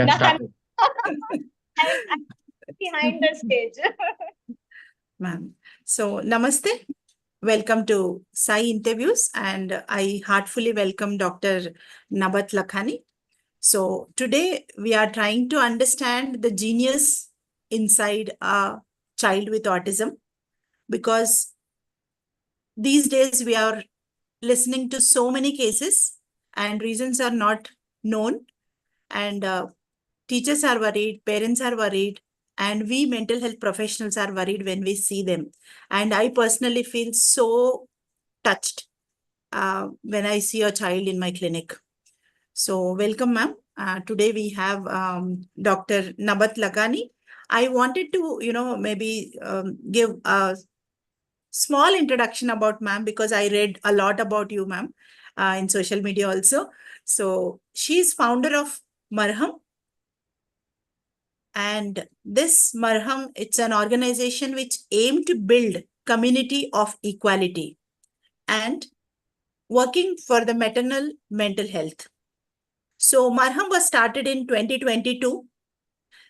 Madam, start. I'm behind the stage. Ma'am. So, Namaste. Welcome to Sai Interviews, and I heartfully welcome Dr. Nabath Lakhani. So, today we are trying to understand the genius inside a child with autism, because these days we are listening to so many cases and reasons are not known, and teachers are worried, parents are worried, and we mental health professionals are worried when we see them. And I personally feel so touched when I see a child in my clinic. So welcome, ma'am. Today we have Dr. Nabath Lakhani. I wanted to, maybe give a small introduction about ma'am, because I read a lot about you, ma'am, in social media also. So she's founder of Marham. And this Marham, it's an organization which aims to build community of equality and working for the maternal mental health. So Marham was started in 2022.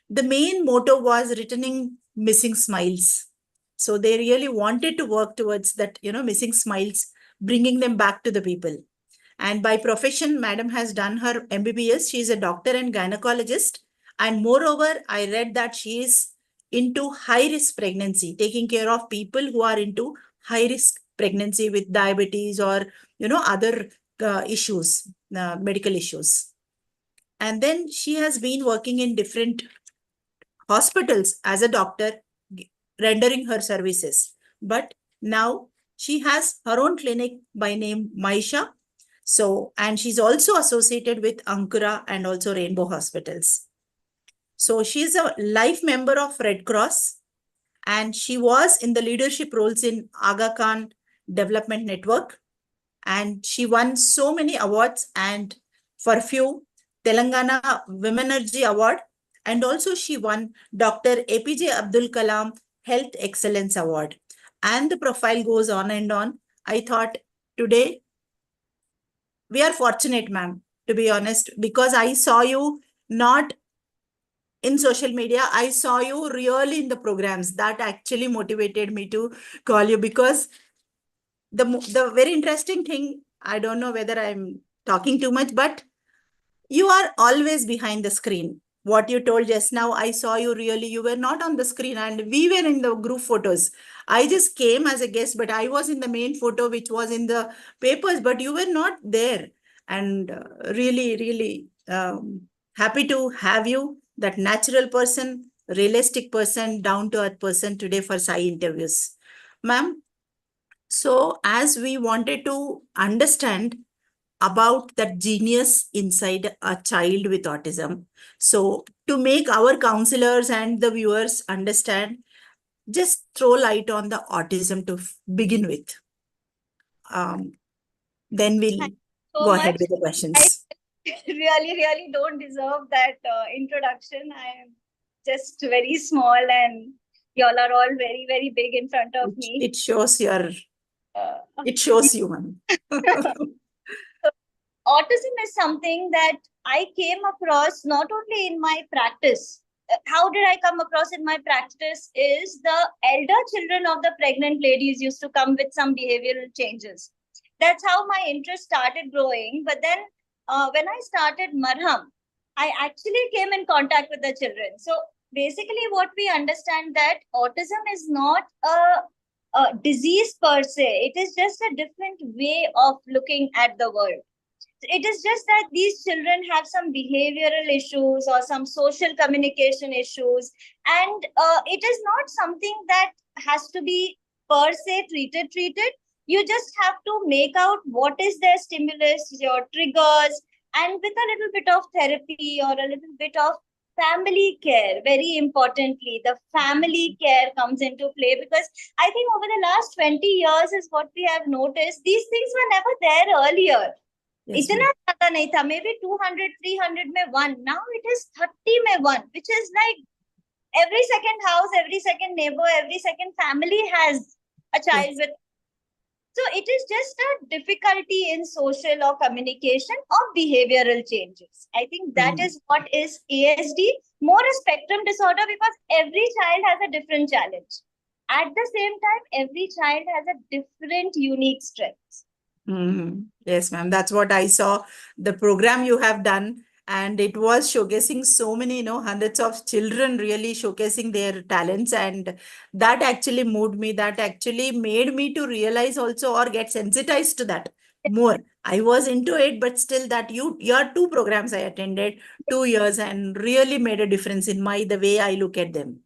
The main motto was returning missing smiles. So they really wanted to work towards that, missing smiles, bringing them back to the people. And by profession, madam has done her MBBS. She is a doctor and gynecologist. And moreover, I read that she is into high-risk pregnancy, taking care of people who are into high-risk pregnancy with diabetes or, other issues, medical issues. And then she has been working in different hospitals as a doctor, rendering her services. But now she has her own clinic by name Maisha. So, and she's also associated with Ankura and also Rainbow Hospitals. So she's a life member of Red Cross, and she was in the leadership roles in Aga Khan Development Network. And she won so many awards, and for a few, Telangana Womenergy Award. And also she won Dr. APJ Abdul Kalam Health Excellence Award. And the profile goes on and on. I thought today we are fortunate, ma'am, to be honest, because I saw you not in social media. I saw you really in the programs. That actually motivated me to call you, because the very interesting thing, I don't know whether I'm talking too much, but you are always behind the screen. What you told just now, I saw you really, you were not on the screen, and we were in the group photos. I just came as a guest, but I was in the main photo, which was in the papers, but you were not there. And really, really happy to have you, that natural person, realistic person, down-to-earth person today for Sai Interviews. Ma'am, so as we wanted to understand about that genius inside a child with autism, so to make our counselors and the viewers understand, just throw light on the autism to begin with. Then we'll So go ahead much. with the questions. I really don't deserve that introduction. I am just very small, and y'all are all very big in front of me. It shows your, it shows you, ma'am. Autism is something that I came across not only in my practice. How did I come across in my practice is the elder children of the pregnant ladies used to come with some behavioral changes. That's how my interest started growing. But then when I started Marham, I actually came in contact with the children. So basically what we understand that autism is not a disease per se. It is just a different way of looking at the world. It is just that these children have some behavioral issues or some social communication issues, and it is not something that has to be per se treated. You just have to make out what is their stimulus, your triggers, and with a little bit of therapy or a little bit of family care. Very importantly, the family care comes into play, because I think over the last 20 years is what we have noticed, these things were never there earlier. Yes, इतना ज्यादा नहीं था, maybe 200 300 में one, now it is 30 में one, which is like every second house, every second neighbor, every second family has a child with. So it is just a difficulty in social or communication or behavioral changes. I think that is what is ASD, more a spectrum disorder, because every child has a different challenge. At the same time, every child has a different unique strengths. Yes, ma'am. That's what I saw. The program you have done, and it was showcasing so many, hundreds of children really showcasing their talents, and that actually moved me. That actually made me to realize also or get sensitized to that more. I was into it, but still that your two programs I attended 2 years and really made a difference in the way I look at them.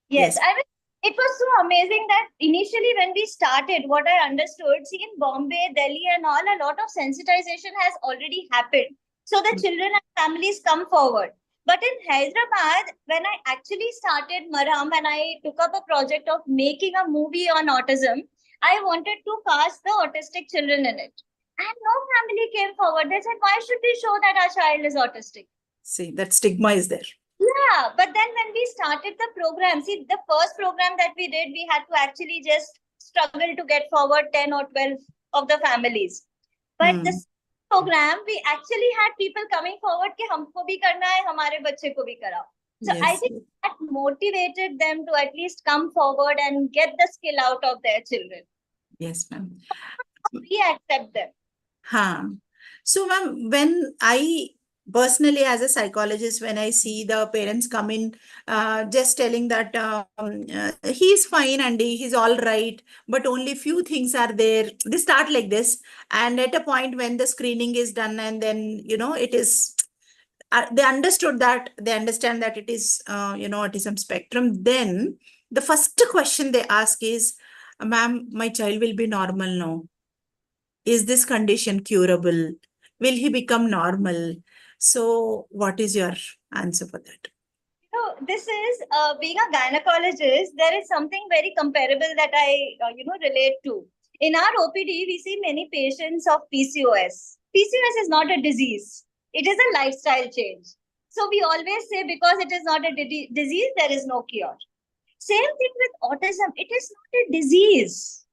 Yes, Yes. I mean, it was so amazing that initially when we started, what I understood, see, in Bombay, Delhi and all, a lot of sensitization has already happened. So the children and families come forward. But in Hyderabad, when I actually started Marham and I took up a project of making a movie on autism, I wanted to cast the autistic children in it. And no family came forward. They said, why should we show that our child is autistic? See, that stigma is there. Yeah, but then when we started the program, see, the first program that we did, we had to actually just struggle to get forward 10 or 12 of the families. But this program, we actually had people coming forward कि हमको भी करना है, हमारे बच्चे को भी कराओ. So I think that motivated them to at least come forward and get the skill out of their children. Yes, ma'am. We accept them. So, ma'am, when I personally, as a psychologist, when I see the parents come in, just telling that he's fine and he's all right, but only few things are there. They start like this, and at a point when the screening is done, and then it is. They understand that it is autism spectrum. Then the first question they ask is, ma'am, my child will be normal now. Is this condition curable? Will he become normal? So what is your answer for that? So this is being a gynecologist, there is something very comparable that I relate to. In our OPD, we see many patients of PCOS. PCOS is not a disease; it is a lifestyle change. So we always say because it is not a disease, there is no cure. Same thing with autism; it is not a disease.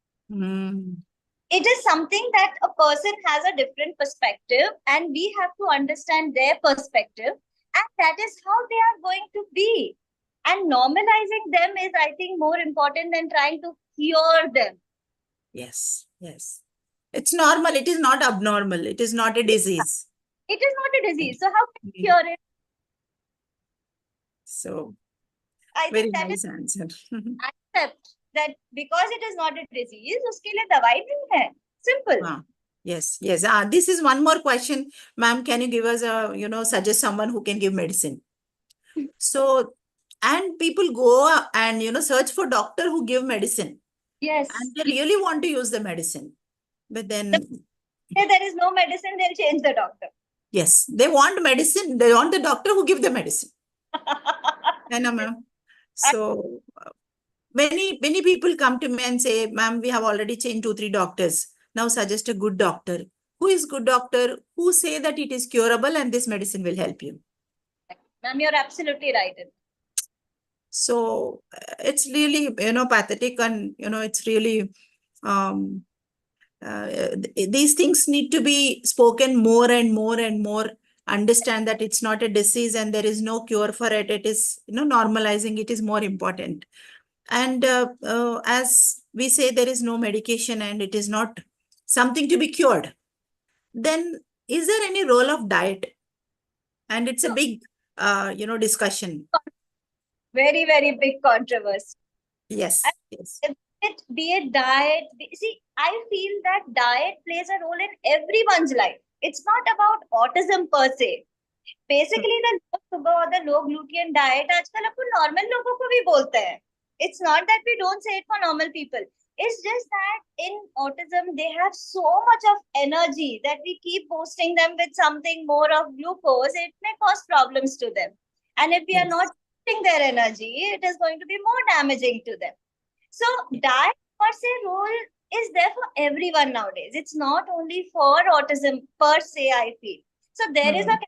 It is something that a person has a different perspective, and we have to understand their perspective. And that is how they are going to be. And normalizing them is, I think, more important than trying to cure them. Yes, yes. It's normal. It is not abnormal. It is not a disease. It is not a disease. So how can you cure it? So, I very think that nice is answer. accept that because it is not a disease, उसके लिए दवाई नहीं है. Simple. Yes, yes. This is one more question. Ma'am, can you give us suggest someone who can give medicine? So, and people go and, search for doctor who give medicine. Yes. And they really want to use the medicine. But then... If there is no medicine, they'll change the doctor. Yes, they want medicine. They want the doctor who give the medicine. I know, ma'am. So, many people come to me and say, ma'am, we have already changed 2-3 doctors. Now suggest a good doctor. Who is good doctor? Who say that it is curable and this medicine will help you? Ma'am, you're absolutely right. So it's really, pathetic, and, it's really, these things need to be spoken more and more and more. Understand that it's not a disease and there is no cure for it. It is, normalizing it is more important. And as we say, there is no medication and it is not something to be cured. Then is there any role of diet? And it's a big, discussion. Very, very big controversy. Yes, yes. Be it diet. See, I feel that diet plays a role in everyone's life. It's not about autism per se. Basically, the low gluten diet, आजकल अपन normal लोगों को भी बोलते हैं. It's not that we don't say it for normal people. It's just that in autism, they have so much of energy that we keep boosting them with something more of glucose. It may cause problems to them. And if we are not boosting their energy, it is going to be more damaging to them. So diet per se role is there for everyone nowadays. It's not only for autism per se, I feel. So there is a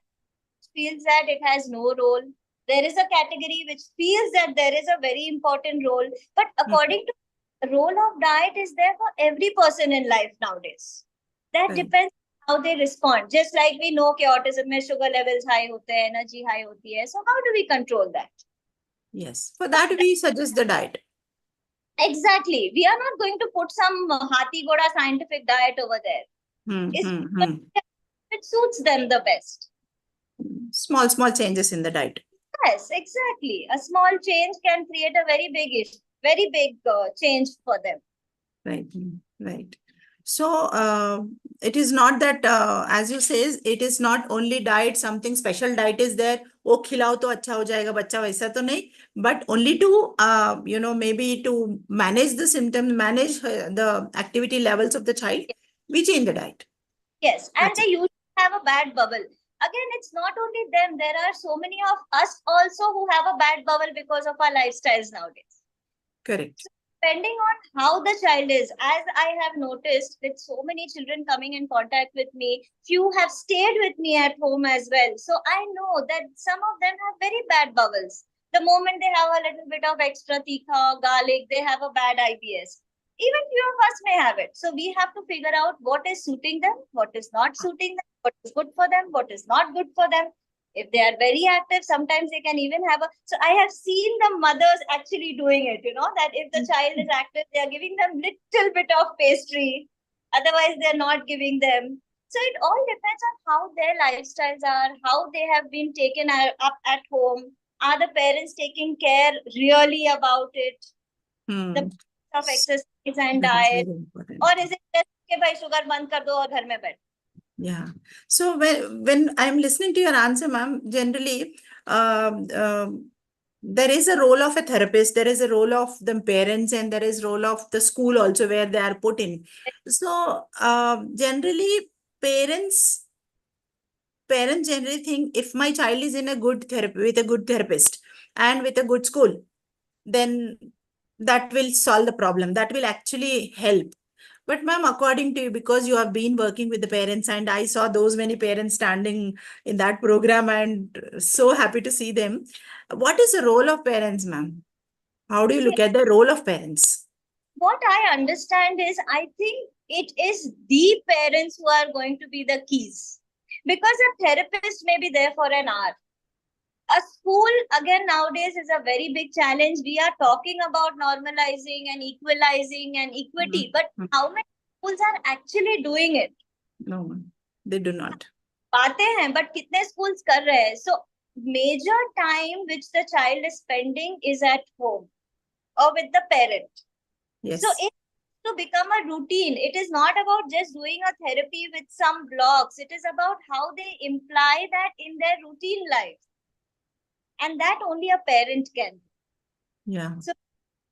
feels that it has no role. There is a category which feels that there is a very important role. But according to role of diet is there for every person in life nowadays. That Right. depends how they respond. Just like we know कि autism में sugar levels high होते हैं, energy high होती है. So how do we control that? Yes. For that, we suggest the diet. Exactly. We are not going to put some Hathi Goda scientific diet over there. It suits them the best. Small changes in the diet. Yes, exactly. A small change can create a very big change for them. Right. Right. So it is not that, as you says, it is not only diet, something special diet is there. वो खिलाओ तो अच्छा हो जाएगा बच्चा, वैसा तो नहीं. But only to, maybe to manage the symptoms, manage the activity levels of the child, we change the diet. Yes, and That's they usually have a bad bubble. Again, it's not only them. There are so many of us also who have a bad bubble because of our lifestyles nowadays. correct. Depending on how the child is, as I have noticed with so many children coming in contact with me, few have stayed with me at home as well. So I know that some of them have very bad bubbles. The moment they have a little bit of extra tikha, garlic, they have a bad IBS. Even few of us may have it. So we have to figure out what is suiting them, what is not suiting them, what is good for them, what is not good for them. If they are very active, sometimes they can even have a. So I have seen the mothers actually doing it, that if the child is active, they are giving them little bit of pastry. Otherwise, they're not giving them. So it all depends on how their lifestyles are, how they have been taken up at home. Are the parents taking care really about it? The of exercise and diet, or is it just कि भाई sugar बंद कर दो और घर में बैठ? Yeah. So when I'm listening to your answer, ma'am, generally, there is a role of a therapist, there is a role of the parents, and there is role of the school also where they are put in. So generally, parents generally think if my child is in a good therapy with a good therapist and with a good school, then that will solve the problem. That will actually help. But ma'am, according to you, because you have been working with the parents and I saw those many parents standing in that program and so happy to see them. What is the role of parents, ma'am? How do you look at the role of parents? What I understand is, I think it is the parents who are going to be the keys. Because a therapist may be there for an hour. A school, again, nowadays is a very big challenge. We are talking about normalizing and equalizing and equity. But how many schools are actually doing it? No, they do not. बातें हैं, but कितने schools कर रहे हैं? So major time which the child is spending is at home or with the parent. Yes. So it to become a routine. It is not about just doing a therapy with some blocks. It is about how they imply that in their routine life. And that only a parent can. Yeah. So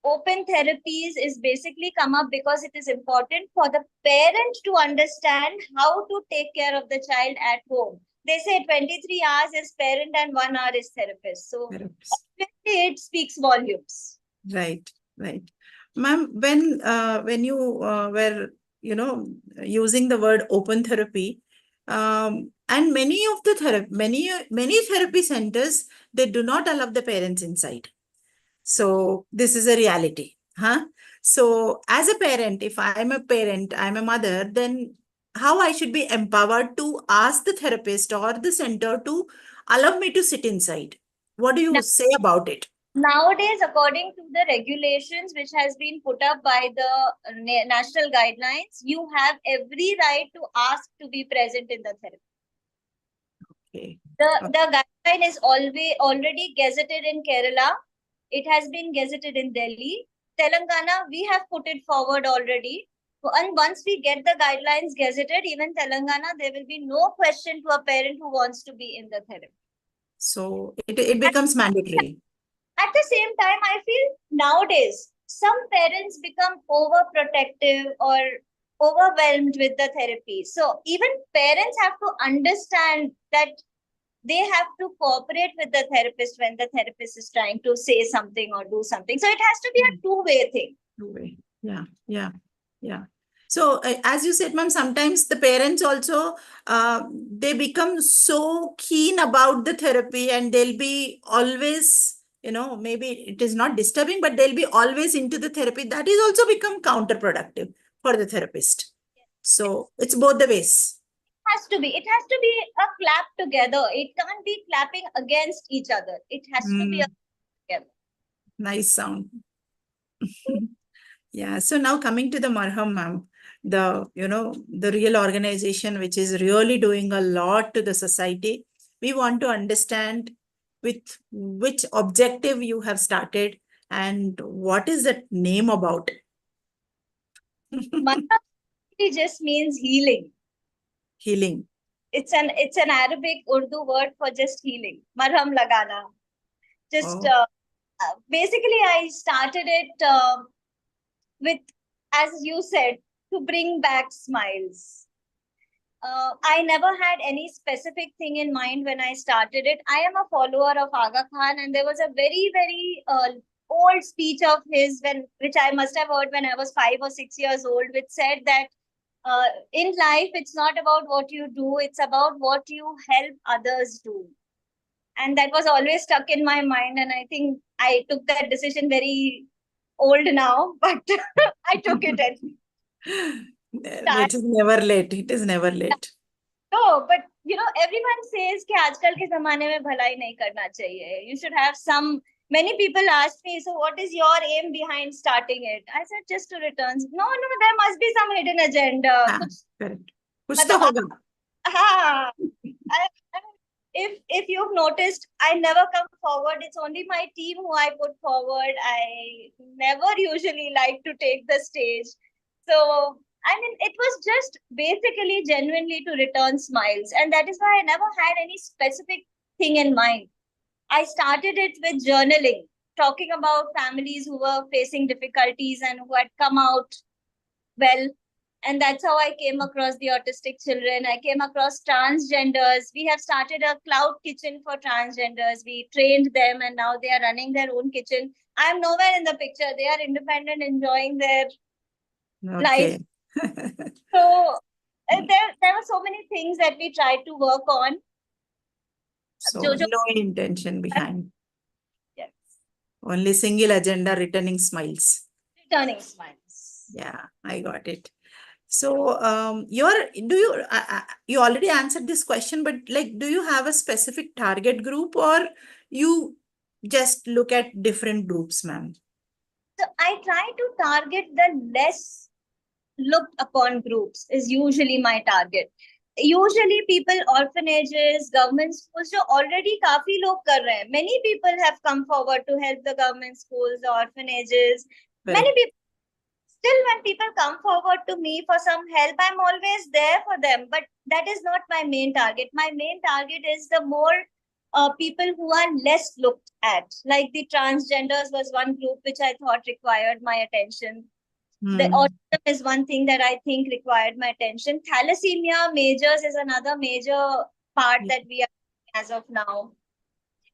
open therapies is basically come up because it is important for the parent to understand how to take care of the child at home. They say 23 hours is parent and 1 hour is therapist. So obviously it speaks volumes. Right, right. Ma'am, when you were, using the word open therapy, and many of the many therapy centers, they do not allow the parents inside. So this is a reality, huh? So as a parent, if I'm a parent, I'm a mother, then how I should be empowered to ask the therapist or the center to allow me to sit inside? What do you say about it? Nowadays, according to the regulations which has been put up by the national guidelines, you have every right to ask to be present in the therapy. Okay. The guideline is already gazetted in Kerala. It has been gazetted in Delhi. Telangana, we have put it forward already. And once we get the guidelines gazetted, even Telangana, there will be no question to a parent who wants to be in the therapy. So it becomes mandatory. At the same time, I feel nowadays, some parents become overprotective or overwhelmed with the therapy. So even parents have to understand that they have to cooperate with the therapist when the therapist is trying to say something or do something. So it has to be a two-way thing. Two-way. Yeah. So as you said, ma'am, sometimes the parents also, they become so keen about the therapy and they'll be always maybe it is not disturbing, but they'll be always into the therapy. That is also become counterproductive for the therapist. So it's both the ways. It has to be a clap together. It can't be clapping against each other. It has to be together. Nice sound. Yeah. So now coming to the Marham, ma'am, the real organization which is really doing a lot to the society. We want to understand with which objective you have started and what is that name about. Marham just means healing. Healing. It's an Arabic Urdu word for just healing. Marham lagana. Just basically, I started it with, as you said, to bring back smiles. I never had any specific thing in mind when I started it. I am a follower of Aga Khan, and there was a very, very old speech of his, which I must have heard when I was 5 or 6 years old, which said that in life, it's not about what you do, it's about what you help others do. And that was always stuck in my mind. And I think I took that decision very old now, but I took it at It is never late. It is never late. No, but everyone says कि आजकल के ज़माने में भलाई नहीं करना चाहिए. You should have some. Many people ask me, so what is your aim behind starting it? I said just to returns. No, there must be some hidden agenda. Correct. कुछ तो होगा. हाँ. If you've noticed, I never come forward. It's only my team who I put forward. I never usually like to take the stage. So, I mean, it was just basically genuinely to return smiles. And that is why I never had any specific thing in mind. I started it with journaling, talking about families who were facing difficulties and who had come out well. And that's how I came across the autistic children. I came across transgenders. We have started a cloud kitchen for transgenders. We trained them and now they are running their own kitchen. I'm nowhere in the picture. They are independent, enjoying their life. So there were so many things that we tried to work on. So no intention behind. Yes. Only single agenda, returning smiles. Returning smiles. Yeah, I got it. So you already answered this question, but like, do you have a specific target group or you just look at different groups, ma'am? So I try to target the less looked upon groups is usually my target. Usually people, orphanages, government schools, जो already काफी लोग कर रहे हैं. Many people have come forward to help the government schools, the orphanages. Correct. Many people. Still, when people come forward to me for some help, I'm always there for them. But that is not my main target. My main target is the more people who are less looked at. Like the transgenders was one group which I thought required my attention. The autism is one thing that I think required my attention. Thalassemia majors is another major part that we are doing as of now.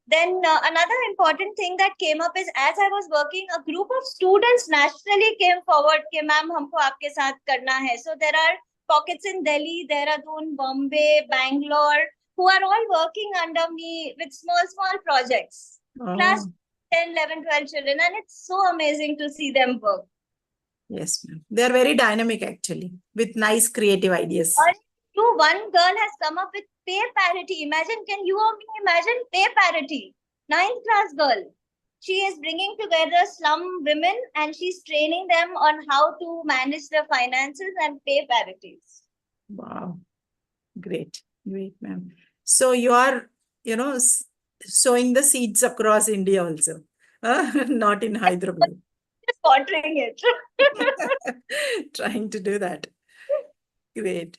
Then another important thing that came up is as I was working, a group of students nationally came forward कि ma'am हमको आपके साथ करना है. So there are pockets in Delhi, Dehradun, Bombay, Bangalore who are all working under me with small projects. Class 10, 11, 12 children, and it's so amazing to see them work. Yes, ma'am. They are very dynamic actually with nice creative ideas. One girl has come up with pay parity. Imagine, can you or me imagine pay parity? 9th class girl. She is bringing together slum women and she's training them on how to manage their finances and pay parities. Wow. Great, ma'am. So you are, sowing the seeds across India also, not in Hyderabad. Just watering it. Trying to do that. Great.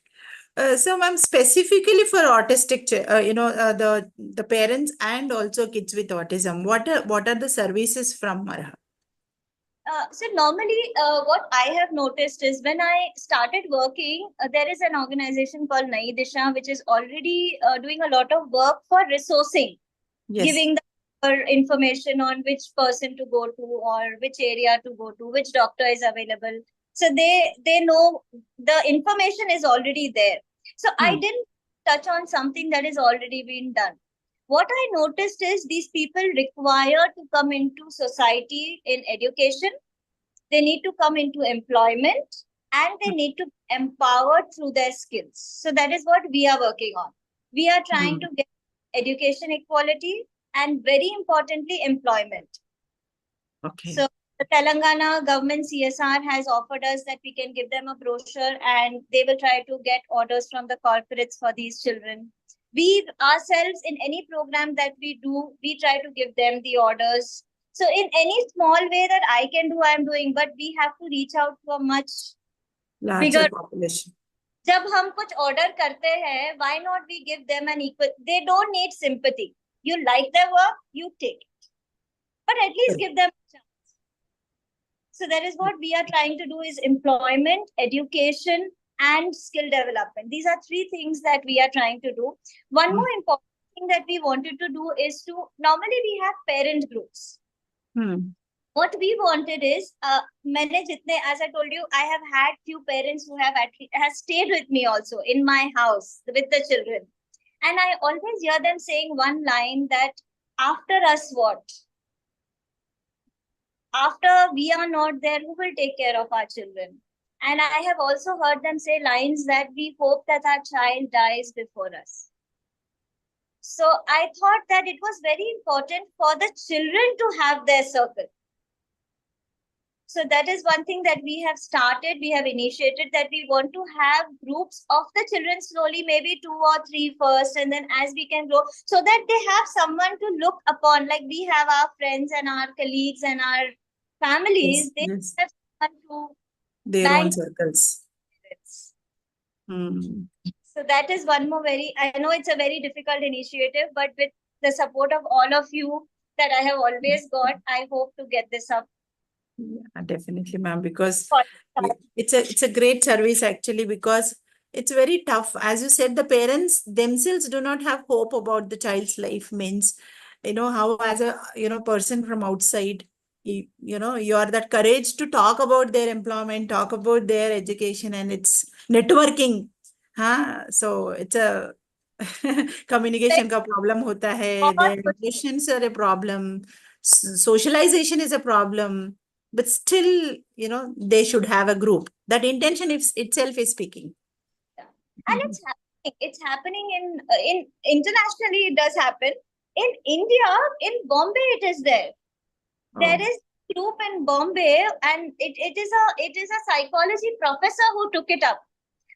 So, ma'am, specifically for autistic, the parents and also kids with autism, what are the services from Marham? So normally what I have noticed is when I started working, there is an organization called Nai Disha, which is already doing a lot of work for resourcing, giving the information on which person to go to or which area to go to, which doctor is available. So they know the information is already there. So I didn't touch on something that is already been done. what I noticed is these people require to come into society in education. They need to come into employment and they need to be empowered through their skills. So that is what we are working on. We are trying to get education equality and very importantly, employment. Okay. So the Telangana government CSR has offered us that we can give them a brochure and they will try to get orders from the corporates for these children. We ourselves, in any program that we do, we try to give them the orders. So in any small way that I can do, I'm doing, but we have to reach out to a much Larger bigger. population. जब हम कुछ order करते हैं, why not we give them an equal? They don't need sympathy. You like their work, you take it, but at least give them a chance. So that is what we are trying to do is employment, education, and skill development. These are three things that we are trying to do. One more important thing that we wanted to do is to, normally we have parent groups. What we wanted is, as I told you, I have had few parents who have stayed with me also in my house with the children. And I always hear them saying one line that, after us what? After we are not there, who will take care of our children? And I have also heard them say lines that we hope that our child dies before us. So I thought that it was very important for the children to have their circle. So that is one thing that we have started, we have initiated, that we want to have groups of the children slowly, maybe 2 or 3 first, and then as we can grow, so that they have someone to look upon. Like we have our friends and our colleagues and our families, they have someone to their own circles. So that is one more I know it's a very difficult initiative, but with the support of all of you that I have always got, I hope to get this up. Yeah, definitely, ma'am, because it's a great service actually, because it's very tough. As you said, the parents themselves do not have hope about the child's life. Means, how as a, person from outside, you are that courage to talk about their employment, talk about their education, and it's networking. So it's a communication ka problem hota hai. Their relations are a problem. Socialization is a problem. But still, they should have a group. That intention itself is speaking. Yeah. And it's happening. It's happening in internationally. It does happen. In India, in Bombay, it is there. There is a group in Bombay, and it is a psychology professor who took it up.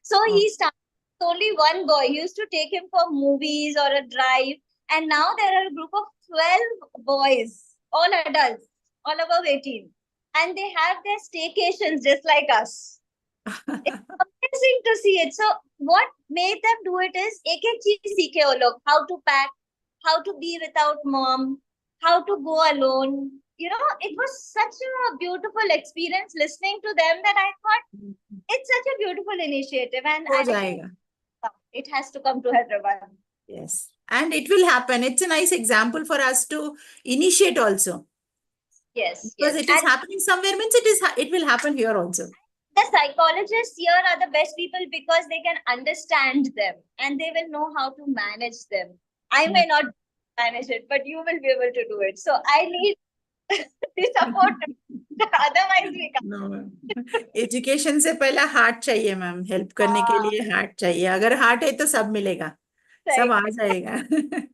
So he started only one boy. He used to take him for movies or a drive, and now there are a group of 12 boys, all adults, all above 18. And they have their staycations just like us. It's amazing to see it. So what made them do it is, ek cheez seekhe wo log, how to pack, how to be without mom, how to go alone. It was such a beautiful experience listening to them that I thought it's such a beautiful initiative, and I think it has to come to Hyderabad. Yes, and it will happen. It's a nice example for us to initiate also. Yes, because it is happening somewhere, means it will happen here also. The psychologists here are the best people because they can understand them and they will know how to manage them. I may not manage it, but you will be able to do it. So I need the support. Otherwise we can't. No, education से पहला heart चाहिए ma'am. Help करने के लिए heart चाहिए. अगर heart है तो सब मिलेगा. सब आ जाएगा.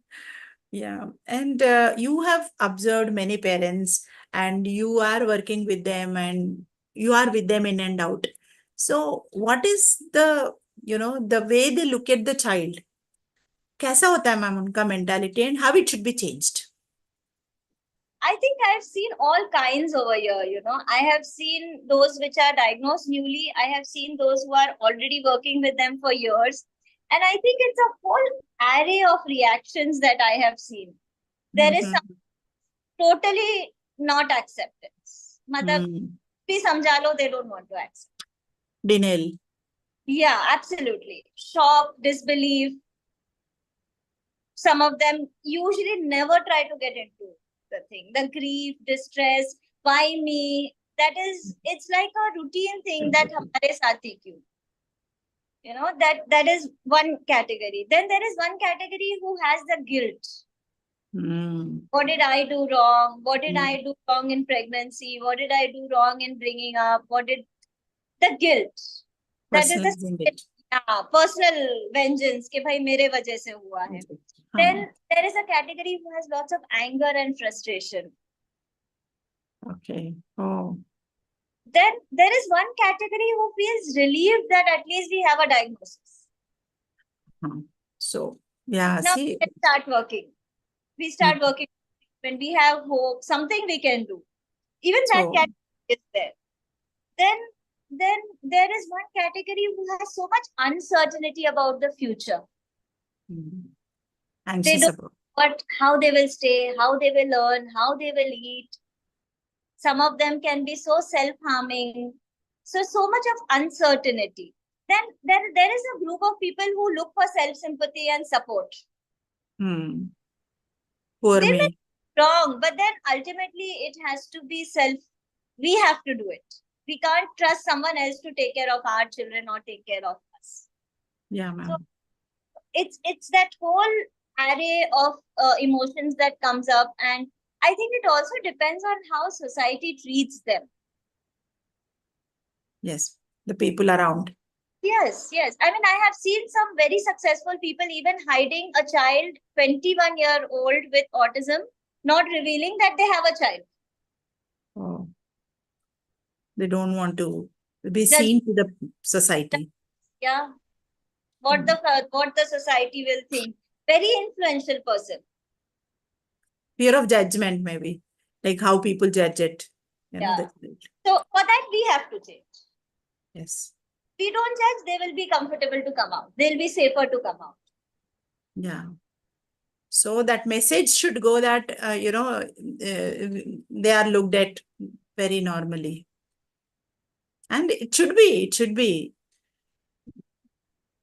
Yeah, and you have observed many parents and you are working with them and you are with them in and out. So what is the way they look at the child? कैसा होता है ma'am उनका mentality and how it should be changed? I think I've seen all kinds over here, I have seen those which are diagnosed newly. I have seen those who are already working with them for years. And I think it's a whole array of reactions that I have seen. There is some totally not acceptance. Bhi samjha lo, they don't want to accept. Denial. Yeah, absolutely. Shock, disbelief. Some of them usually never try to get into the thing. The grief, distress, why me? It's like a routine thing that hamare saath hi kyun? That is one category. Then there is one category who has the guilt. What did I do wrong? What did I do wrong in pregnancy? What did I do wrong in bringing up? What did the guilt? That is the Personalizing it. personal vengeance कि भाई मेरे वजह से हुआ है. Then there is a category who has lots of anger and frustration. Okay. Oh. Then there is one category who feels relieved that at least we have a diagnosis. So, yeah, Now see. let's start working. We start working when we have hope, something we can do. Even that category is there. Then there is one category who has so much uncertainty about the future. Anxious they don't about how they will stay, how they will learn, how they will eat. Some of them can be so self-harming. So much of uncertainty. Then there is a group of people who look for self-sympathy and support. Poor They me. may be wrong, but then ultimately it has to be we have to do it. We can't trust someone else to take care of our children or take care of us. Yeah, ma'am. So it's that whole array of emotions that comes up, and I think it also depends on how society treats them. Yes, the people around. Yes. I mean, I have seen some very successful people even hiding a child, 21-year-old with autism, not revealing that they have a child. Oh. They don't want to be seen to the society. Yeah. What the society will think. Very influential person. Fear of judgment, maybe. Like how people judge it. So for that, we have to change. Yes. We don't judge, they will be comfortable to come out. They'll be safer to come out. Yeah. So that message should go that, they are looked at very normally. And it should be.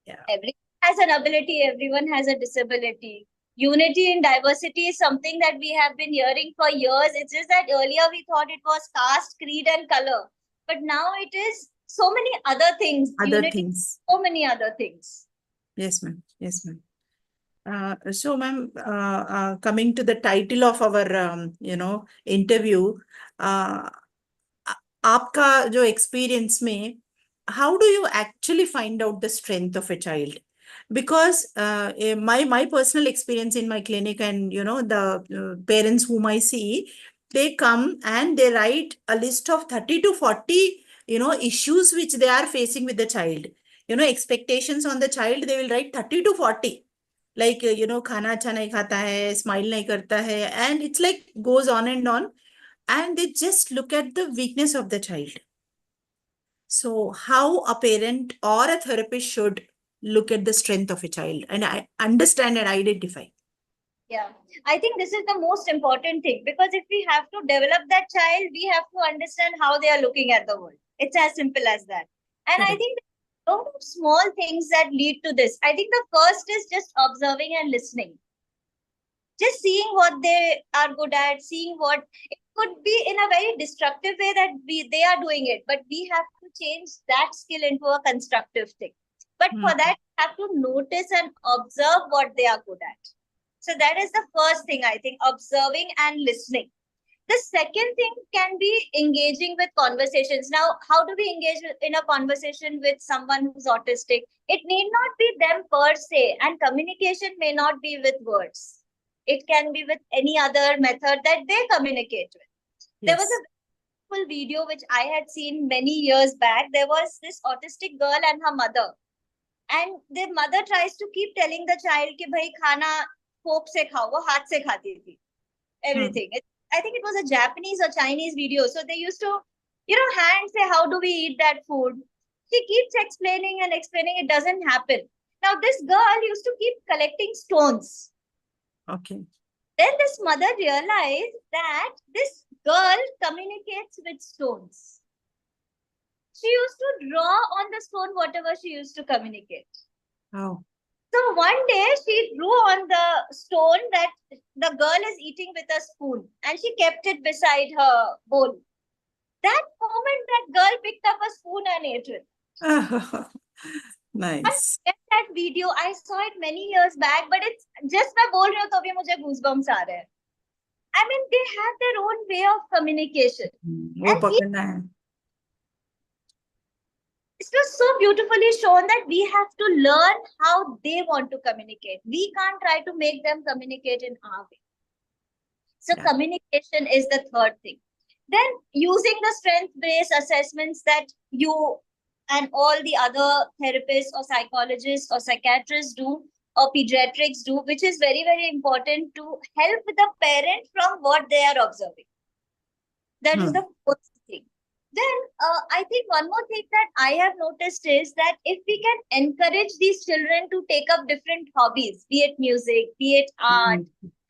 Yeah. Everyone has an ability, everyone has a disability. Unity in diversity is something that we have been hearing for years. It's just that earlier we thought it was caste, creed, and color. But now it is so many other things. So many other things. Yes, ma'am. Yes, ma'am. So, ma'am, coming to the title of our, interview, आपका जो experience में, how do you actually find out the strength of a child? Because my personal experience in my clinic and, the parents whom I see, they come and they write a list of 30 to 40, issues which they are facing with the child. Expectations on the child, they will write 30 to 40. Like, खाना अच्छा नहीं खाता है, smile नहीं करता है, and it's like goes on, and they just look at the weakness of the child. So how a parent or a therapist should look at the strength of a child and I understand and identify. Yeah, I think this is the most important thing, because if we have to develop that child, we have to understand how they are looking at the world. It's as simple as that. And Correct. I think there are a lot of small things that lead to this. I think the first is just observing and listening. Just seeing what they are good at, seeing what it could be in a very destructive way that they are doing it, but we have to change that skill into a constructive thing. But for that, we have to notice and observe what they are good at. So that is the first thing, I think, observing and listening. The second thing can be engaging with conversations. Now, how do we engage in a conversation with someone who's autistic? It need not be them per se, and communication may not be with words. It can be with any other method that they communicate with. Yes. There was a full video which I had seen many years back. There was this autistic girl and her mother. And the mother tries to keep telling the child कि भाई खाना fork से खाओ, वो हाथ से खाती थी. Everything. I think it was a Japanese or Chinese video. So they used to, hand say, how do we eat that food? She keeps explaining and explaining. It doesn't happen. Now, this girl used to keep collecting stones. Okay. Then this mother realized that this girl communicates with stones. She used to draw on the stone whatever she used to communicate. Oh. So one day she drew on the stone that the girl is eating with a spoon, and she kept it beside her bowl. That moment that girl picked up a spoon and ate it. Nice. Get that video. I saw it many years back, but it's just मैं बोल रही हूँ तो अभी मुझे goosebumps आ रहे हैं. I mean, they have their own way of communication. वो And पकड़ना है. it was so beautifully shown that we have to learn how they want to communicate. We can't try to make them communicate in our way. So Yeah. communication is the third thing. Then using the strength-based assessments that you and all the other therapists or psychologists or psychiatrists do or pediatrics do, which is very, very important to help the parent from what they are observing. That is the first thing. Then I think one more thing that I have noticed is that if we can encourage these children to take up different hobbies, be it music, be it art,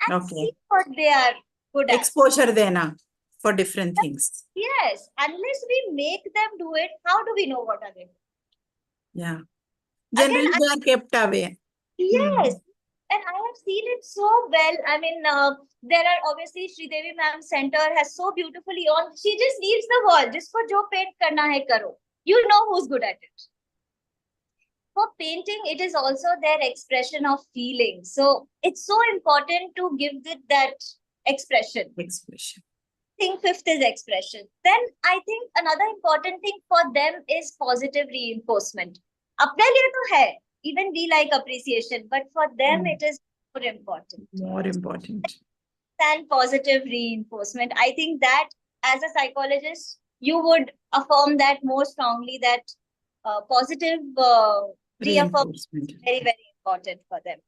and Okay. see what they are good at. Exposure देना for different things. Yes, unless we make them do it, how do we know what are they doing? Yeah. Again, Generally, they are kept away. Yes, and I have seen it so well. I mean, there are obviously Sridevi Ma'am Center has so beautifully on. She just leaves the wall. Jisko jo paint karna hai karo. You know who's good at it. For painting, it is also their expression of feeling. So it's so important to give it that expression. Expression. I think fifth is expression. Then I think another important thing for them is positive reinforcement. अपने लिए तो है. Even we like appreciation, but for them it is more important. More important. Than positive reinforcement. I think that as a psychologist, you would affirm that more strongly that positive reaffirmation Reinforcement. is very, very important for them.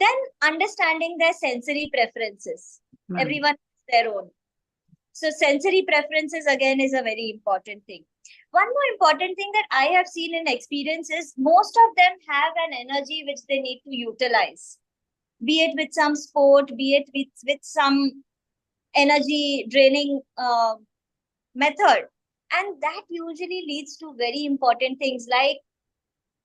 Then understanding their sensory preferences. Everyone has their own. So sensory preferences again is a very important thing. One more important thing that I have seen in experience is most of them have an energy which they need to utilize. Be it with some sport, be it with some energy draining method. And that usually leads to very important things like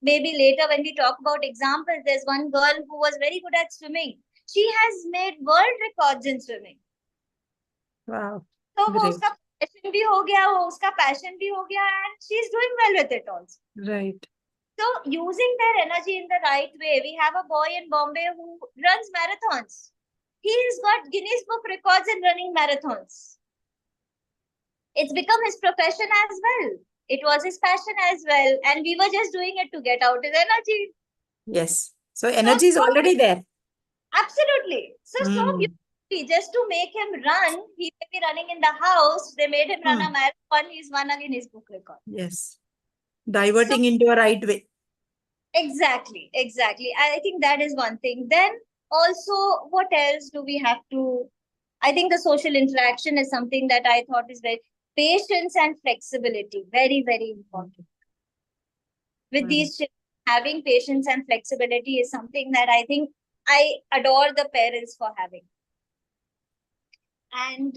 maybe later when we talk about examples, there's one girl who was very good at swimming. She has made world records in swimming. Wow. So वो Great. उसका passion भी हो गया, वो उसका passion भी हो गया, and she's doing well with it also. Right. So using their energy in the right way, we have a boy in Bombay who runs marathons. He's got Guinness Book records in running marathons. It's become his profession as well. It was his passion as well. And we were just doing it to get out his energy. Yes. So energy is already there. Absolutely. So beautifully, just to make him run, he may be running in the house. They made him run a marathon. He's won a Guinness Book record. Yes. Diverting into a right way. Exactly. I think that is one thing. Then also, what else do we have to? I think the social interaction is something that I thought is very patience and flexibility. Very, very important. With these children, having patience and flexibility is something that I think I adore the parents for having. And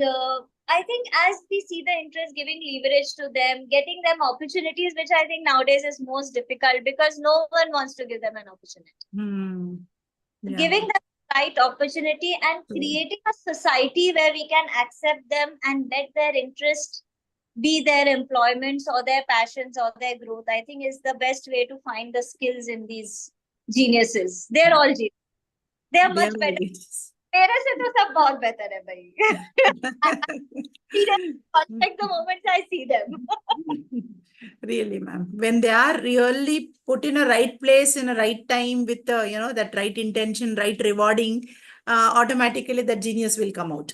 I think as we see the interest, giving leverage to them, getting them opportunities, which I think nowadays is most difficult because no one wants to give them an opportunity. Giving them the right opportunity and creating a society where we can accept them and let their interest be their employments or their passions or their growth, I think is the best way to find the skills in these geniuses. They're all genius. They are much better. मेरे से तो सब बहुत better है भाई. See them contact the moment I see them. Really, ma'am. When they are really put in a right place in a right time with the that right intention, right rewarding, automatically that genius will come out.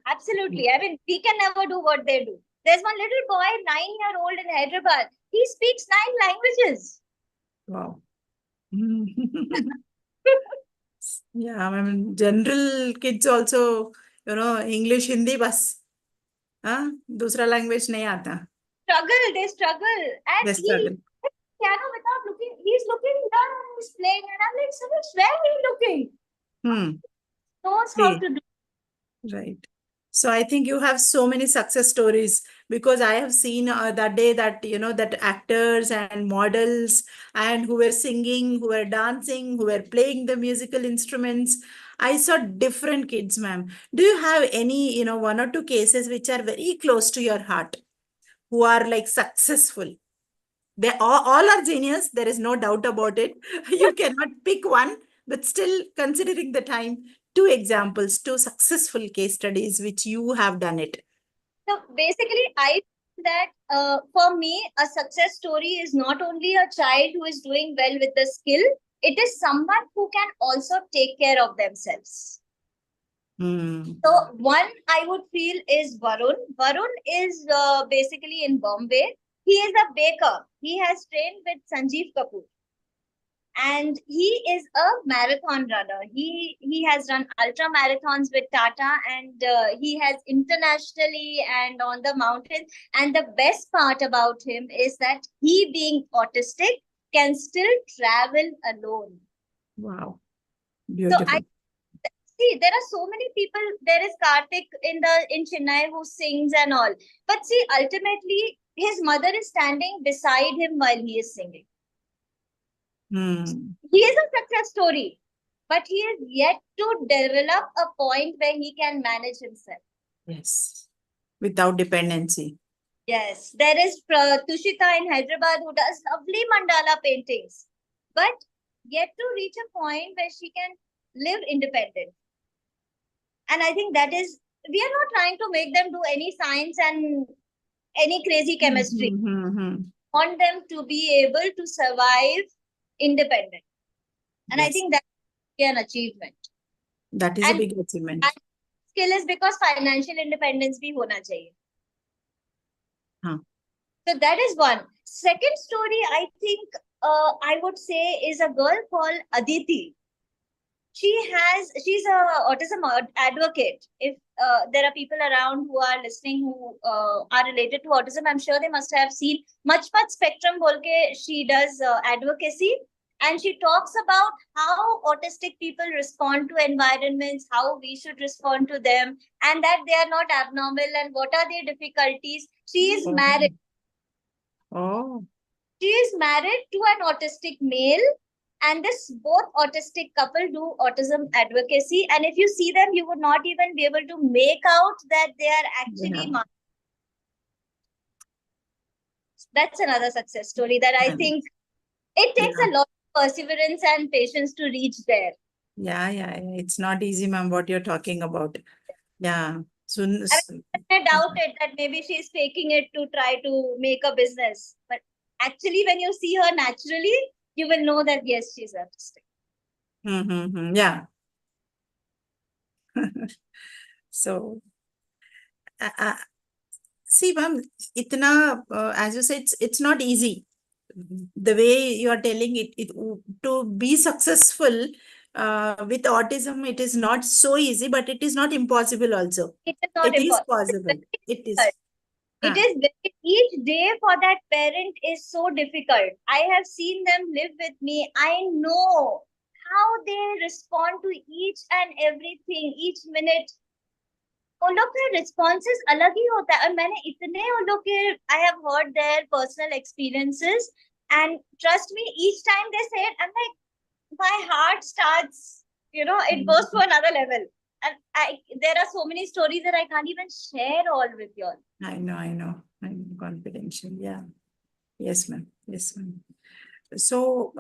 Absolutely. I mean, we can never do what they do. There's one little boy, 9-year-old in Hyderabad. He speaks 9 languages. Wow. Yeah, I mean, general kids also, English, Hindi, bas. दूसरा language नहीं आता. They struggle. And they struggle. Piano without looking, he's looking down and he's playing. And I'm like, Samesh, where are you looking? Knows how to do. Right. So I think you have so many success stories because I have seen that day that, that actors and models and who were singing, who were dancing, who were playing the musical instruments. I saw different kids, ma'am. Do you have any, 1 or 2 cases which are very close to your heart, who are like successful? They all are genius. There is no doubt about it. You cannot pick one, but still considering the time, two examples, two successful case studies which you have done it. So basically, I feel that for me, a success story is not only a child who is doing well with the skill, it is someone who can also take care of themselves. So one I would feel is Varun. Varun is basically in Bombay. He is a baker. He has trained with Sanjeev Kapoor. And he is a marathon runner. He has run ultra marathons with Tata, and he has internationally and on the mountains. And the best part about him is that he, being autistic, can still travel alone. Wow. So Beautiful. I see there are so many people. There is Karthik in Chennai who sings and all. But see, ultimately, his mother is standing beside him while he is singing. He is a success story, but he is yet to develop a point where he can manage himself. Yes. Without dependency. Yes, there is Tushita in Hyderabad who does lovely mandala paintings, but yet to reach a point where she can live independent. And I think that is, we are not trying to make them do any science and any crazy chemistry. Want them to be able to survive independent. And I think that is an achievement. That is a big achievement. And skill is because financial independence bhi hona chahiye. So that is one. Second story, I think I would say is a girl called Aditi. She's a autism advocate. If there are people around who are listening who are related to autism, I'm sure they must have seen Much Spectrum bolke she does advocacy. And she talks about how autistic people respond to environments, how we should respond to them, and that they are not abnormal and what are their difficulties. She is married. She is married to an autistic male, and this both autistic couple do autism advocacy. And if you see them, you would not even be able to make out that they are actually. That's another success story that I think it takes a lot of perseverance and patience to reach there. Yeah. It's not easy, ma'am, what you're talking about. Yeah. So I doubted that maybe she's faking it to try to make a business. But actually, when you see her naturally, you will know that yes, she's autistic. Yeah. So, see, ma'am, as you said, it's not easy. The way you are telling it to be successful with autism, it is not so easy, but it is not impossible also. It is not impossible. It is. It is each day for that parent is so difficult. I have seen them live with me. I know how they respond to each and everything, each minute. उन लोग का responses अलग ही होता है और मैंने इतने उन लोग के I have heard their personal experiences and trust me, each time they say it, I'm like, my heart starts, it goes to another level. And there are so many stories that I can't even share all with you all. I know. I'm confidential. Yeah. Yes, ma'am. So,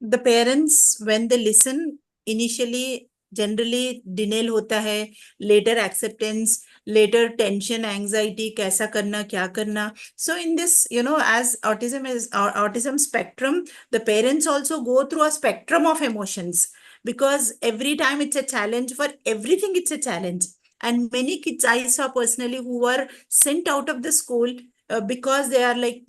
the parents, when they listen, initially, generally denial hota hai, later acceptance, later tension, anxiety, kaisa karna, kya karna. So in this, as autism spectrum, the parents also go through a spectrum of emotions because every time it's a challenge. For everything, it's a challenge. And many kids I saw personally who were sent out of the school because they are like,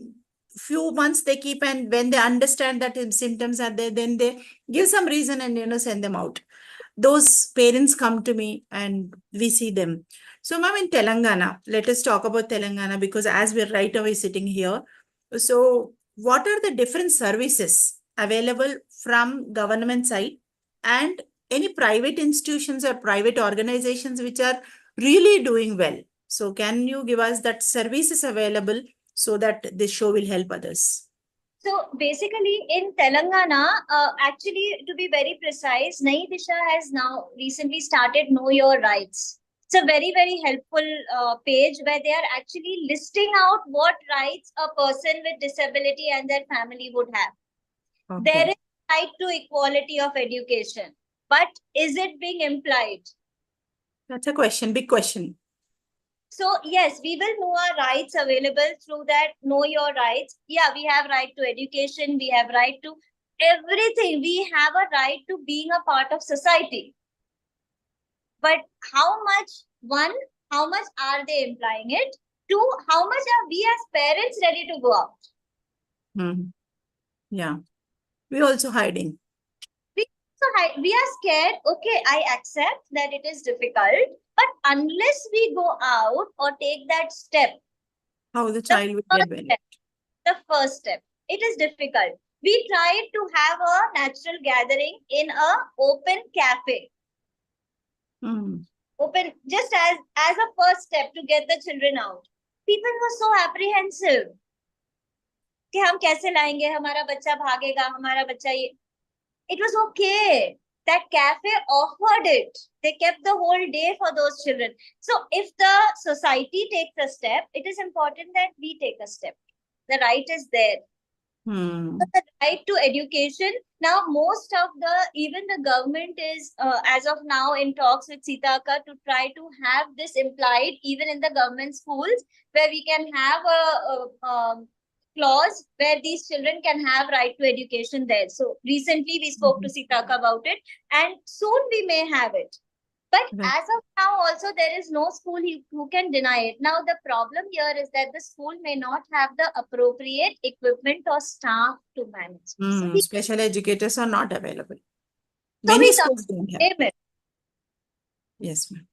few months they keep, and when they understand that symptoms are there, then they give some reason and send them out. Those parents come to me and we see them. So, ma'am, in Telangana, let us talk about Telangana because as we're right away sitting here, so what are the different services available from government side and any private institutions or private organizations which are really doing well? So can you give us that services available so that this show will help others? So basically in Telangana, actually to be very precise, Nai Disha has now recently started Know Your Rights. It's a very, very helpful page where they are actually listing out what rights a person with disability and their family would have. There Okay. is right to equality of education, but is it being implied? That's a question, big question. So yes, we will know our rights available through that know your rights. Yeah, we have right to education, we have right to everything. We have a right to being a part of society. But how much, one, how much are they implying it? Two, how much are we as parents ready to go out? Hmm. Yeah. We're also hiding. We are scared. Okay, I accept that it is difficult, but unless we go out or take that step, How the the child will first get benefit. step, the first step, it is difficult. We tried to have a natural gathering in a open cafe, Hmm. open just as a first step to get the children out. People were so apprehensive कि हम कैसे लाएंगे, हमारा बच्चा भागेगा, हमारा बच्चा ये. It was okay. That cafe offered it. They kept the whole day for those children. So if the society takes a step, it is important that we take a step. The right is there. Hmm. The right to education. Now, most of even the government is, as of now, in talks with Sitaka to try to have this implied even in the government schools, where we can have a clause where these children can have right to education there. So recently we spoke to Sitaka about it, and soon we may have it. But Right. as of now, also there is no school who can deny it. Now the problem here is that the school may not have the appropriate equipment or staff to manage. Hmm. Special educators are not available. So Many we can't schools don't have. blame it. Yes, ma'am.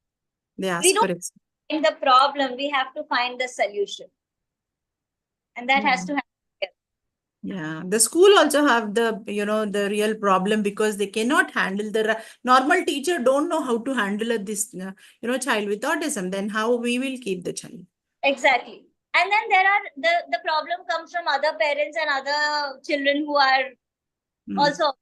They We ask don't for it. find the problem. We have to find the solution, and that has Yeah. to happen. Yeah, the school also have the, the real problem because they cannot handle normal teacher don't know how to handle this, child with autism. Then how we will keep the child? Exactly. And then there are the problem comes from other parents and other children who are also.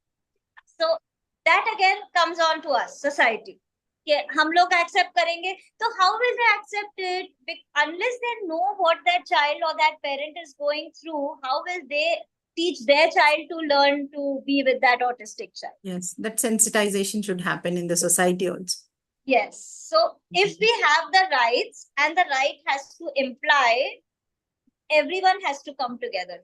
So that again comes on to us, society. कि हम लोग accept करेंगे, तो how will they accept it? Unless they know what that child or that parent is going through, how will they teach their child to learn to be with that autistic child? Yes, that sensitization should happen in the society also. Yes. So if we have the rights, and the right has to imply, everyone has to come together.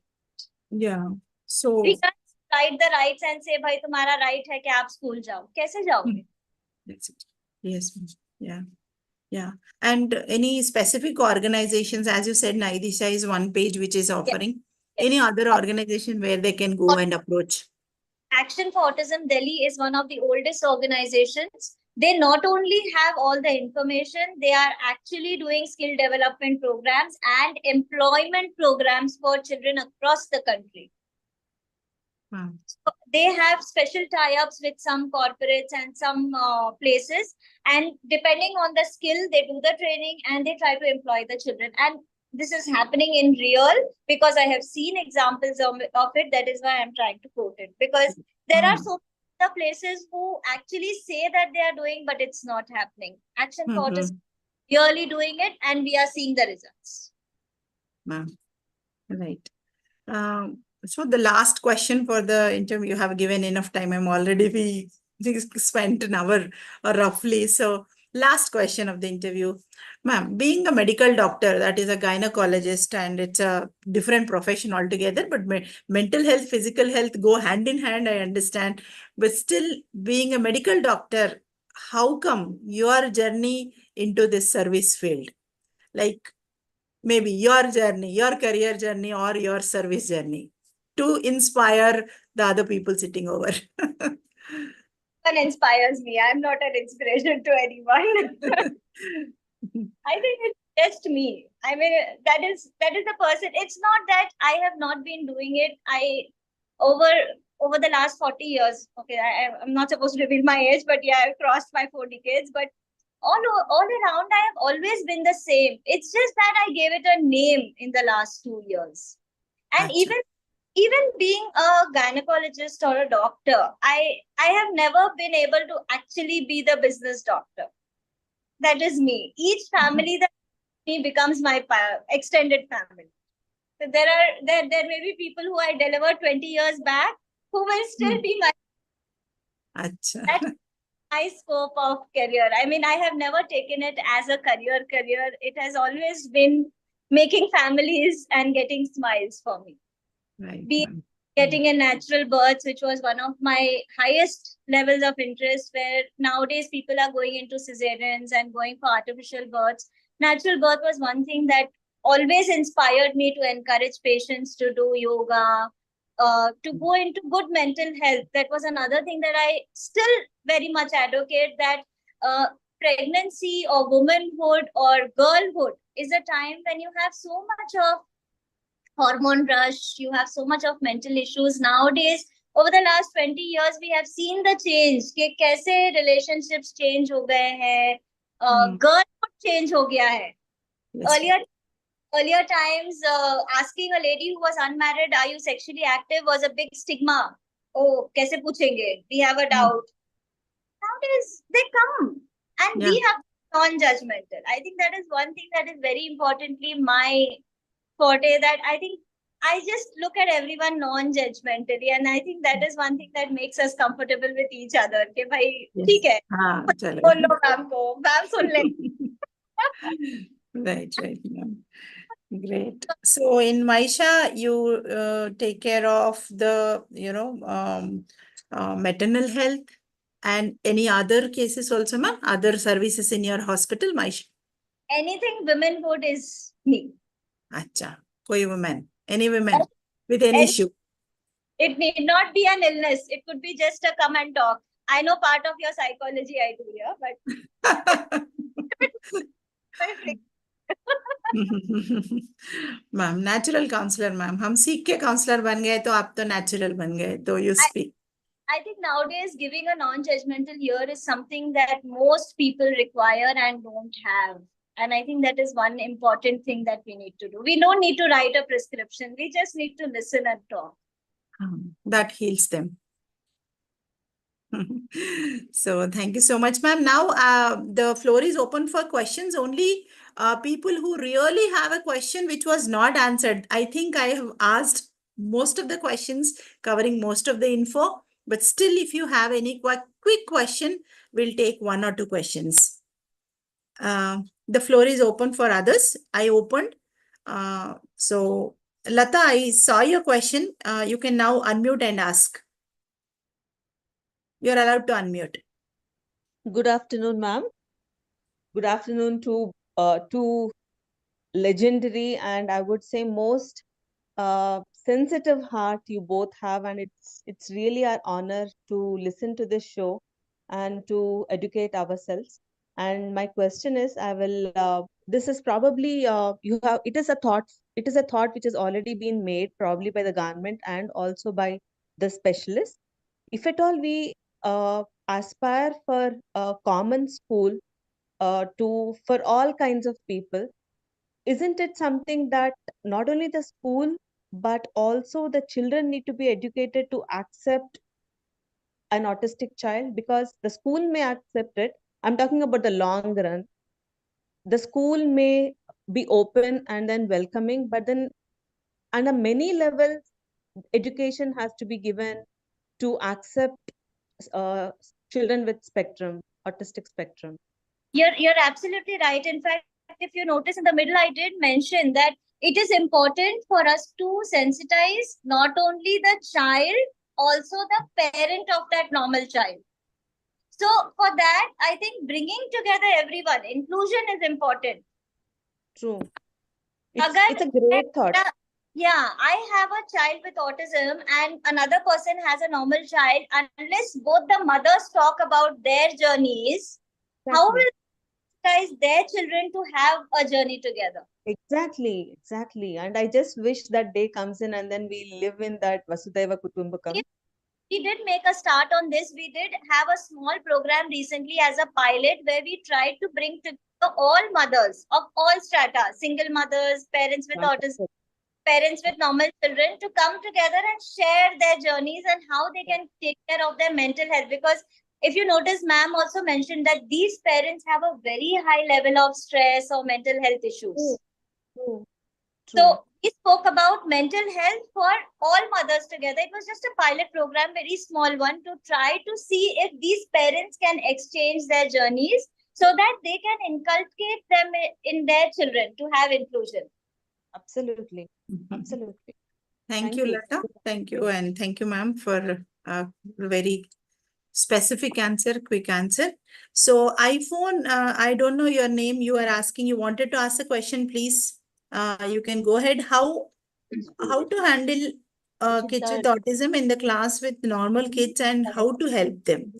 Yeah. So We can't write the rights and say, भाई तुम्हारा right है कि आप school जाओ. कैसे जाओगे? that's it. Yes. Yeah. Yeah. And any specific organizations, as you said, Naidisha is one page which is offering. Yes. Any other organization where they can go and approach? Action for Autism Delhi is one of the oldest organizations. They not only have all the information, they are actually doing skill development programs and employment programs for children across the country. Wow. So they have special tie-ups with some corporates and some places, and depending on the skill, they do the training and they try to employ the children. And this is happening in real because I have seen examples of it. That is why I'm trying to quote it, because there are so many places who actually say that they are doing, but it's not happening. Action for Autism really doing it, and we are seeing the results. Right. So the last question for the interview, you have given enough time. We spent an hour or roughly. So last question of the interview. Ma'am, being a medical doctor, that is a gynecologist, and it's a different profession altogether, but mental health, physical health go hand in hand, I understand. But still, being a medical doctor, how come your journey into this service field? Like maybe your journey, your career journey, or your service journey to inspire the other people sitting over. One inspires me. I'm not an inspiration to anyone. I think it's just me. I mean, that is the person. It's not that I have not been doing it. Over the last 40 years. Okay, I'm not supposed to reveal my age, but yeah, I've crossed my 4 decades. But all around, I have always been the same. It's just that I gave it a name in the last 2 years. And even being a gynecologist or a doctor, I have never been able to actually be the business doctor. that is me. Each family that me becomes my extended family. So there may be people who I delivered 20 years back who will still be my Acha. that's my scope of career. I mean, I have never taken it as a career. It has always been making families and getting smiles for me. Right, Be ma'am. getting a natural birth, which was one of my highest levels of interest, where nowadays people are going into cesareans and going for artificial births. Natural birth was one thing that always inspired me to encourage patients to do yoga, to go into good mental health. That was another thing that I still very much advocate, that uh, pregnancy or womanhood or girlhood is a time when you have so much of hormone rush, you have so much of mental issues nowadays. Over the last 20 years we have seen the change कि कैसे relationships change हो गए हैं, girlhood change हो गया है. Yes. Earlier times, asking a lady who was unmarried, are you sexually active, was a big stigma. Oh, कैसे पूछेंगे, we have a doubt. Nowadays they come and we have non-judgmental. I think that is one thing that is very importantly my forte, that I think I just look at everyone non-judgmentally, and I think that is one thing that makes us comfortable with each other. कि भाई ठीक है, बोलो ma'am को, ma'am सुन ले. Right, ma'am. Great. So in Maisha, you take care of the, maternal health and any other cases also, ma'am? Other services in your hospital, Maisha? Anything womanhood is me. Acha, koi woman, any women with any issue. It need not be an illness. It could be just a come and talk. I know part of your psychology I do here, but ma'am natural counsellor ma'am, हम सीख के counsellor बन गए तो आप तो natural बन गए, तो you speak. I think nowadays giving a non-judgmental ear is something that most people require and don't have. And I think that is one important thing that we need to do. We don't need to write a prescription. We just need to listen and talk. That heals them. So thank you so much, ma'am. Now the floor is open for questions. Only people who really have a question which was not answered. I think I have asked most of the questions, covering most of the info. But still, if you have any quick question, we'll take one or two questions. The floor is open for others. I opened. So Lata, I saw your question. You can now unmute and ask. You're allowed to unmute. Good afternoon, ma'am. Good afternoon to two legendary and I would say most sensitive heart you both have, and it's really our honor to listen to this show and to educate ourselves. And my question is, I will. This is probably you have. It is a thought. It is a thought which has already been made, probably by the government and also by the specialists. If at all we aspire for a common school for all kinds of people, isn't it something that not only the school but also the children need to be educated to accept an autistic child? Because the school may accept it. I'm talking about the long run. The school may be open and then welcoming, but then on a many levels, education has to be given to accept uh, children with autistic spectrum. You're absolutely right. In fact, if you notice in the middle, I did mention that it is important for us to sensitize not only the child, also the parent of that normal child. So for that, I think bringing together everyone, inclusion is important. True. It's a great thought. Yeah, I have a child with autism and another person has a normal child. Unless both the mothers talk about their journeys, how will their children to have a journey together? Exactly. And I just wish that day comes in and then we live in that Vasudhaiva Kutumbakam. We did make a start on this. We did have a small program recently as a pilot where we tried to bring together all mothers of all strata, single mothers, parents with autism, parents with normal children, to come together and share their journeys and how they can take care of their mental health. Because if you notice, ma'am also mentioned that these parents have a very high level of stress or mental health issues. True. So we spoke about mental health for all mothers together. It was just a pilot program, very small one, to try to see if these parents can exchange their journeys so that they can inculcate them in their children to have inclusion. Absolutely. Absolutely. Thank you, Lata. Thank you. And thank you, ma'am, for a very specific answer, quick answer. So iPhone, I don't know your name. You are asking, you wanted to ask a question, please. You can go ahead. How to handle kids with autism in the class with normal kids and how to help them?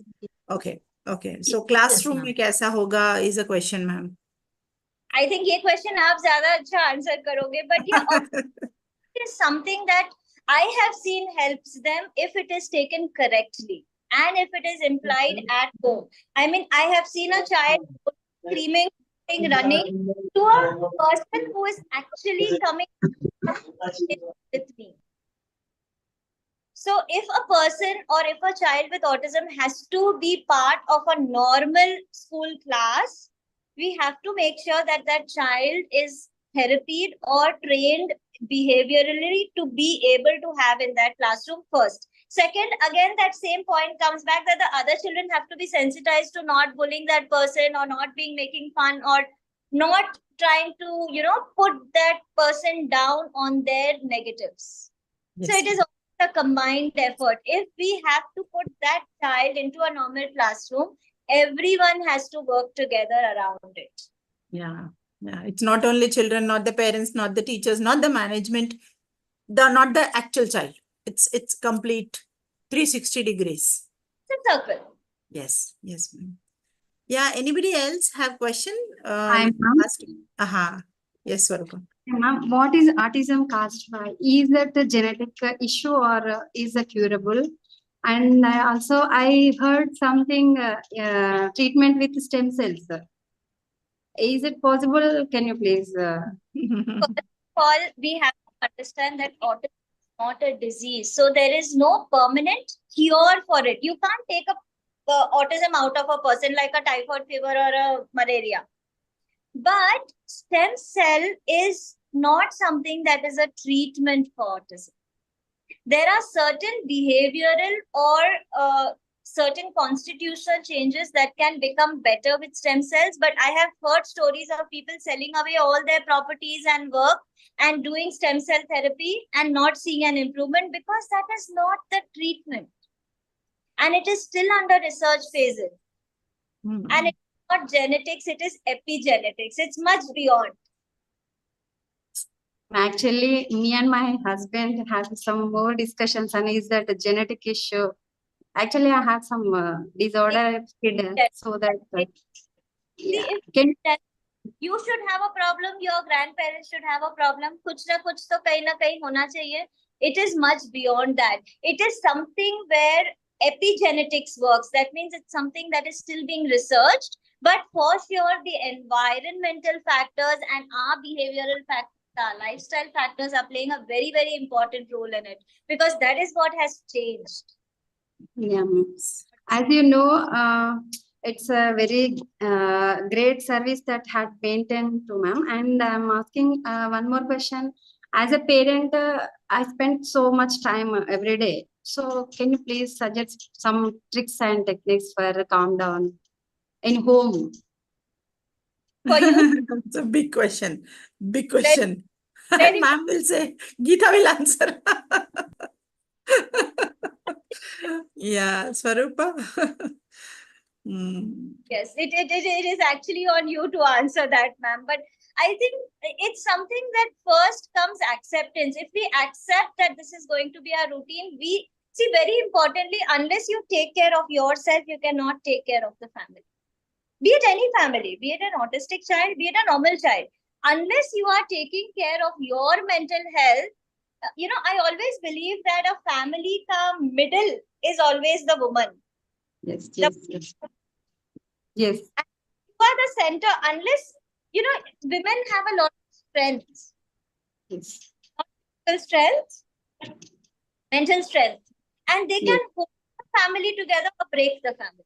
Okay. Okay. So classroom में कैसा होगा is a question, ma'am. I think ये question आप ज़्यादा अच्छा answer करोगे, but yeah, it is something that I have seen helps them if it is taken correctly and if it is implied at home. I mean, I have seen a child screaming, running to a person who is actually coming with me. So if a person or if a child with autism has to be part of a normal school class, we have to make sure that that child is therapied or trained behaviorally to be able to have in that classroom first. Second, again, that same point comes back that the other children have to be sensitized to not bullying that person or not being making fun or not trying to, put that person down on their negatives. Yes. So it is a combined effort. If we have to put that child into a normal classroom, everyone has to work together around it. Yeah. Yeah. It's not only children, not the parents, not the teachers, not the management, not the actual child. It's complete 360 degrees. It's a circle. Yes. Yes, ma'am. Yeah. Anybody else have question? I'm Yes, Swarupa. ma'am. What is autism caused by? Is that a genetic issue or is it curable? And I heard something treatment with stem cells. Is it possible? Can you please? First of all, we have to understand that autism is not a disease. So there is no permanent cure for it. You can't take autism out of a person like a typhoid fever or a malaria. But stem cell is not something that is a treatment for autism. There are certain behavioral or certain constitutional changes that can become better with stem cells. But I have heard stories of people selling away all their properties and work and doing stem cell therapy and not seeing an improvement because that is not the treatment. And it is still under research phases. And it's not genetics, it is epigenetics. It's much beyond. Actually, me and my husband have some more discussions, and is that a genetic issue? Actually, I have some disorder kid, so that yeah. You should have a problem, your grandparents should have a problem. Kuch na kuch to kahin na kahin hona chahiye. It is much beyond that. It is something where epigenetics works. That means it's something that is still being researched. But for sure, the environmental factors and our behavioral factors, our lifestyle factors are playing a very, very important role in it because that is what has changed. Yeah, as you know, it's a very great service that had maintained to ma'am. And I'm asking one more question. As a parent, I spend so much time every day. So can you please suggest some tricks and techniques for calm down in home? For you? It's a big question. Big question. And ma'am will say, Geeta will answer. Yeah, Swarupa. Yes, it is actually on you to answer that, ma'am. But I think it's something that first comes acceptance. If we accept that this is going to be our routine, we see very importantly, unless you take care of yourself, you cannot take care of the family. Be it any family, be it an autistic child, be it a normal child. Unless you are taking care of your mental health, I always believe that a family ka middle is always the woman. Yes, yes, yes. Yes. You are the center, unless, women have a lot of strengths. Yes. Physical strength, mental strength. And they can hold the family together or break the family.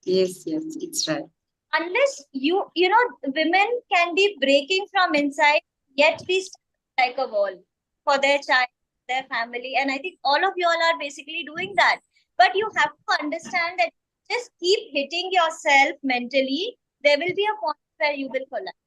Yes, it's right. Unless women can be breaking from inside, yet be stuck like a wall for their child, their family. And I think all of you all are basically doing that. But you have to understand that just keep hitting yourself mentally. There will be a point where you will collapse.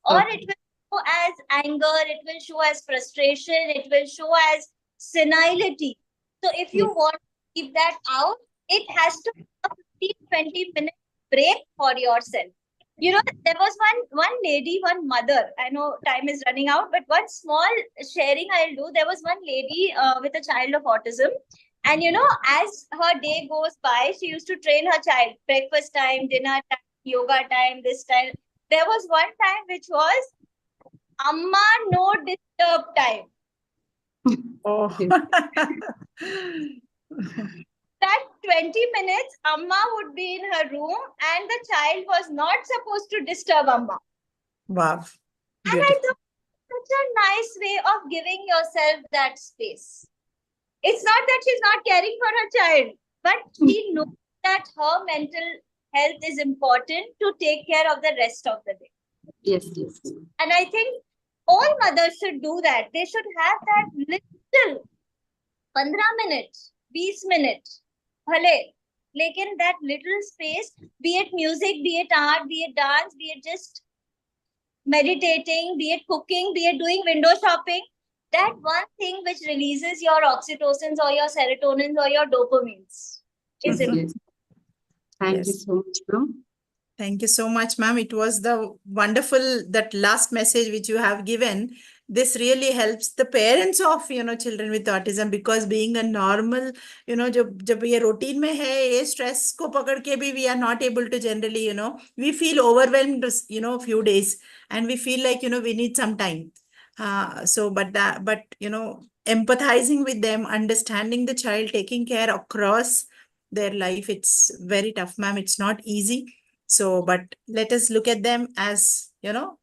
Or Okay. it will show as anger, it will show as frustration, it will show as senility. So if you Yes. want to keep that out, it has to be a 15-20 minute break for yourself. There was one lady, one mother. I know time is running out, but one small sharing I'll do. There was one lady with a child of autism. And as her day goes by, she used to train her child. Breakfast time, dinner time, yoga time, this time. There was one time which was Amma no disturb time. Oh. That 20 minutes, Amma would be in her room and the child was not supposed to disturb Amma. Wow. And I Beautiful. thought, such a nice way of giving yourself that space. It's not that she's not caring for her child, but she knows that her mental health is important to take care of the rest of the day. Yes. And I think all mothers should do that. They should have that little 15 minutes, 20 minutes. Bhale, lekin that little space, be it music, be it art, be it dance, be it just meditating, be it cooking, be it doing window shopping, that one thing which releases your oxytocins or your serotonins or your dopamines is important. Yes. Thank you Yes. so much, ma'am. Thank you so much, ma'am. It was the wonderful, that last message which you have given. This really helps the parents of, children with autism, because being a normal, जब ये routine में है, ये stress को पकड़ के भी we are not able to generally, we feel overwhelmed, few days, and we feel like, we need some time. But empathizing with them, understanding the child, taking care across their life, it's very tough, ma'am. It's not easy. So, but let us look at them as, a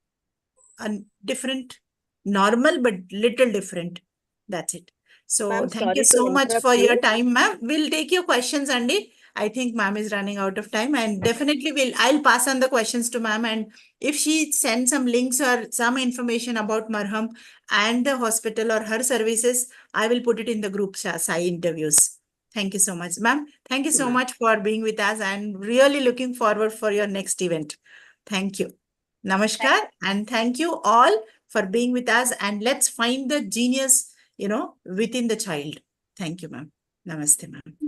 different, normal, but little different. That's it. So Ma'am, thank you sorry to so much interrupt for your you. time, ma'am. We'll take your questions, Andy. I think ma'am is running out of time, and definitely I'll pass on the questions to ma'am. And if she sends some links or some information about Marham and the hospital or her services, I will put it in the group Sai interviews. Thank you so much, ma'am. Thank you so Ma'am. much for being with us, and really looking forward for your next event. Thank you. Namaskar, and thank you all for being with us, and let's find the genius, within the child. Thank you, ma'am. Namaste, ma'am.